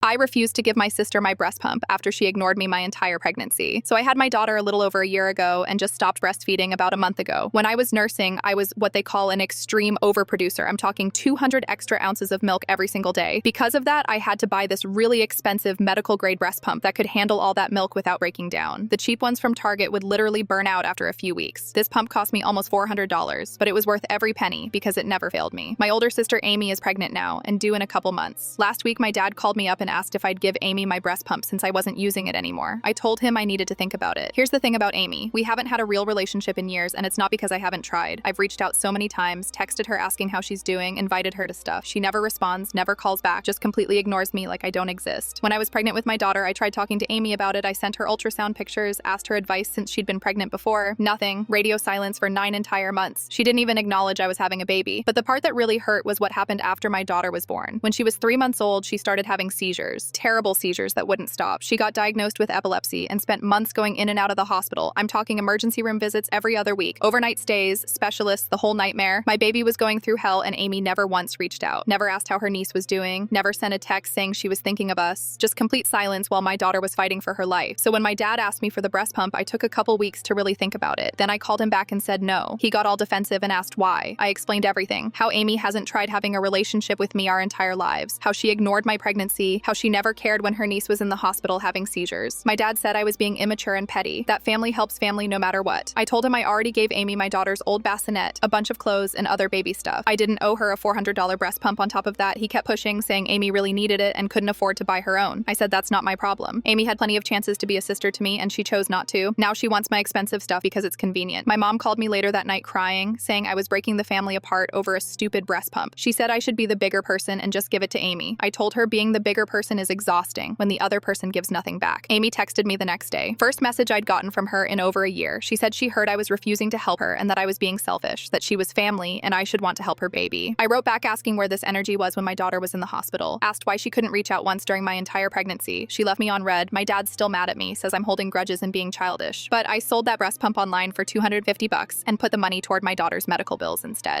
I refused to give my sister my breast pump after she ignored me my entire pregnancy. So I had my daughter a little over a year ago and just stopped breastfeeding about a month ago. When I was nursing, I was what they call an extreme overproducer. I'm talking 200 extra ounces of milk every single day. Because of that, I had to buy this really expensive medical grade breast pump that could handle all that milk without breaking down. The cheap ones from Target would literally burn out after a few weeks. This pump cost me almost $400, but it was worth every penny because it never failed me. My older sister Amy is pregnant now and due in a couple months. Last week, my dad called me up and asked if I'd give Amy my breast pump since I wasn't using it anymore. I told him I needed to think about it. Here's the thing about Amy. We haven't had a real relationship in years, and it's not because I haven't tried. I've reached out so many times, texted her asking how she's doing, invited her to stuff. She never responds, never calls back, just completely ignores me like I don't exist. When I was pregnant with my daughter, I tried talking to Amy about it. I sent her ultrasound pictures, asked her advice since she'd been pregnant before. Nothing. Radio silence for 9 entire months. She didn't even acknowledge I was having a baby. But the part that really hurt was what happened after my daughter was born. When she was 3 months old, she started having seizures. Terrible seizures that wouldn't stop. She got diagnosed with epilepsy and spent months going in and out of the hospital. I'm talking emergency room visits every other week, overnight stays, specialists, the whole nightmare. My baby was going through hell and Amy never once reached out. Never asked how her niece was doing, never sent a text saying she was thinking of us. Just complete silence while my daughter was fighting for her life. So when my dad asked me for the breast pump, I took a couple weeks to really think about it. Then I called him back and said no. He got all defensive and asked why. I explained everything. How Amy hasn't tried having a relationship with me our entire lives. How she ignored my pregnancy. How she never cared when her niece was in the hospital having seizures. My dad said I was being immature and petty. That family helps family no matter what. I told him I already gave Amy my daughter's old bassinet, a bunch of clothes, and other baby stuff. I didn't owe her a $400 breast pump on top of that. He kept pushing, saying Amy really needed it and couldn't afford to buy her own. I said that's not my problem. Amy had plenty of chances to be a sister to me and she chose not to. Now she wants my expensive stuff because it's convenient. My mom called me later that night crying, saying I was breaking the family apart over a stupid breast pump. She said I should be the bigger person and just give it to Amy. I told her being the bigger person is exhausting when the other person gives nothing back. Amy texted me the next day. First message I'd gotten from her in over a year. She said she heard I was refusing to help her and that I was being selfish, that she was family and I should want to help her baby. I wrote back asking where this energy was when my daughter was in the hospital. Asked why she couldn't reach out once during my entire pregnancy. She left me on red. My dad's still mad at me, says I'm holding grudges and being childish. But I sold that breast pump online for $250 and put the money toward my daughter's medical bills instead.